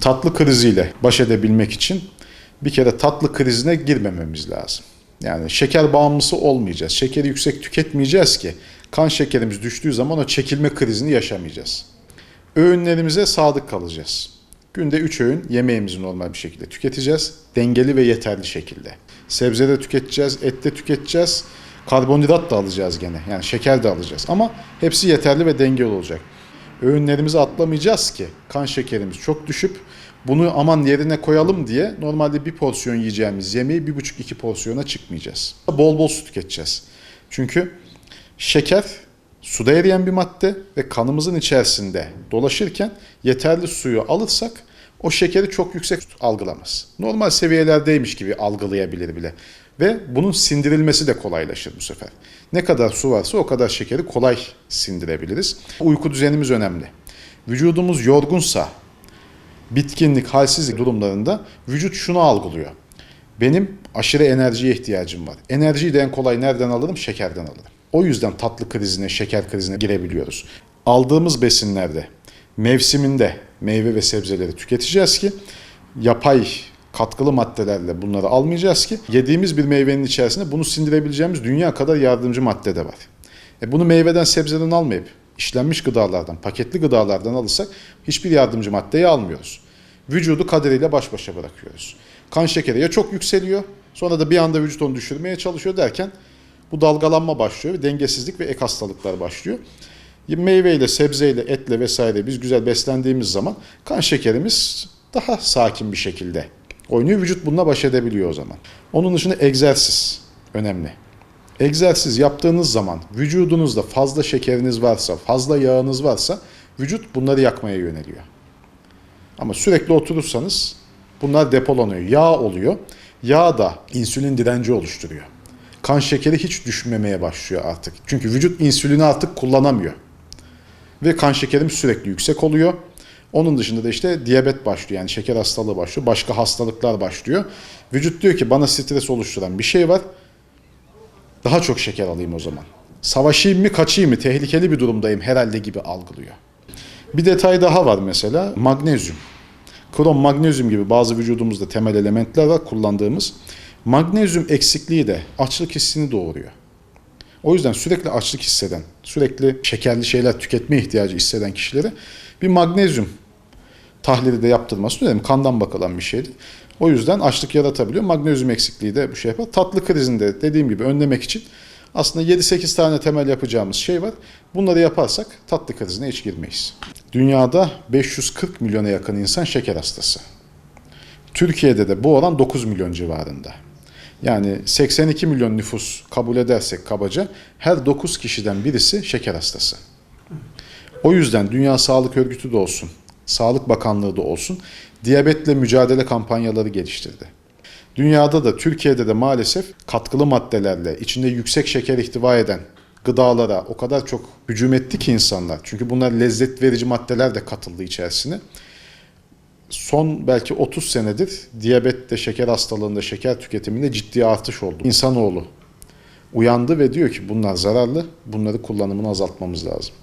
Tatlı kriziyle baş edebilmek için bir kere tatlı krizine girmememiz lazım. Yani şeker bağımlısı olmayacağız. Şekeri yüksek tüketmeyeceğiz ki kan şekerimiz düştüğü zaman o çekilme krizini yaşamayacağız. Öğünlerimize sadık kalacağız. Günde 3 öğün yemeğimizi normal bir şekilde tüketeceğiz. Dengeli ve yeterli şekilde. Sebze de tüketeceğiz, et de tüketeceğiz. Karbonhidrat da alacağız gene. Yani şeker de alacağız. Ama hepsi yeterli ve dengeli olacak. Öğünlerimizi atlamayacağız ki kan şekerimiz çok düşüp bunu aman yerine koyalım diye normalde bir porsiyon yiyeceğimiz yemeği 1,5-2 porsiyona çıkmayacağız. Bol bol su tüketeceğiz. Çünkü şeker suda eriyen bir madde ve kanımızın içerisinde dolaşırken yeterli suyu alırsak o şekeri çok yüksek algılamaz. Normal seviyelerdeymiş gibi algılayabilir bile. Ve bunun sindirilmesi de kolaylaşır bu sefer. Ne kadar su varsa o kadar şekeri kolay sindirebiliriz. Uyku düzenimiz önemli. Vücudumuz yorgunsa, bitkinlik, halsizlik durumlarında vücut şunu algılıyor. Benim aşırı enerjiye ihtiyacım var. Enerjiyi de en kolay nereden alırım? Şekerden alırım. O yüzden tatlı krizine, şeker krizine girebiliyoruz. Aldığımız besinlerde, mevsiminde meyve ve sebzeleri tüketeceğiz ki yapay katkılı maddelerle bunları almayacağız ki yediğimiz bir meyvenin içerisinde bunu sindirebileceğimiz dünya kadar yardımcı madde de var. Bunu meyveden, sebzeden almayıp işlenmiş gıdalardan, paketli gıdalardan alırsak hiçbir yardımcı maddeyi almıyoruz. Vücudu kaderiyle baş başa bırakıyoruz. Kan şekeri ya çok yükseliyor, sonra da bir anda vücut onu düşürmeye çalışıyor derken bu dalgalanma başlıyor ve dengesizlik ve ek hastalıklar başlıyor. Meyveyle, sebzeyle, etle vesaire biz güzel beslendiğimiz zaman kan şekerimiz daha sakin bir şekilde oynuyor. Vücut bununla baş edebiliyor o zaman. Onun dışında egzersiz önemli. Egzersiz yaptığınız zaman vücudunuzda fazla şekeriniz varsa, fazla yağınız varsa vücut bunları yakmaya yöneliyor. Ama sürekli oturursanız bunlar depolanıyor. Yağ oluyor. Yağ da insülin direnci oluşturuyor. Kan şekeri hiç düşmemeye başlıyor artık. Çünkü vücut insülini artık kullanamıyor. Ve kan şekerimiz sürekli yüksek oluyor. Onun dışında da işte diyabet başlıyor. Yani şeker hastalığı başlıyor. Başka hastalıklar başlıyor. Vücut diyor ki bana stres oluşturan bir şey var. Daha çok şeker alayım o zaman. Savaşayım mı, kaçayım mı, tehlikeli bir durumdayım herhalde gibi algılıyor. Bir detay daha var mesela, magnezyum. Krom, magnezyum gibi bazı vücudumuzda temel elementler var kullandığımız. Magnezyum eksikliği de açlık hissini doğuruyor. O yüzden sürekli açlık hisseden, sürekli şekerli şeyler tüketme ihtiyacı hisseden kişilere bir magnezyum tahlili de yaptırması önemli. Kandan bakılan bir şeydi. O yüzden açlık yaratabiliyor. Magnezyum eksikliği de bu şey yapar. Tatlı krizinde dediğim gibi önlemek için aslında 7-8 tane temel yapacağımız şey var. Bunları yaparsak tatlı krizine hiç girmeyiz. Dünyada 540 milyona yakın insan şeker hastası. Türkiye'de de bu oran 9 milyon civarında. Yani 82 milyon nüfus kabul edersek kabaca her 9 kişiden birisi şeker hastası. O yüzden Dünya Sağlık Örgütü de olsun, Sağlık Bakanlığı da olsun diyabetle mücadele kampanyaları geliştirdi. Dünyada da Türkiye'de de maalesef katkılı maddelerle içinde yüksek şeker ihtiva eden gıdalara o kadar çok hücum etti ki insanlar. Çünkü bunlar lezzet verici maddeler de katıldı içerisine. Son belki 30 senedir diyabette, şeker hastalığında, şeker tüketiminde ciddi artış oldu. İnsanoğlu uyandı ve diyor ki bunlar zararlı, bunları kullanımını azaltmamız lazım.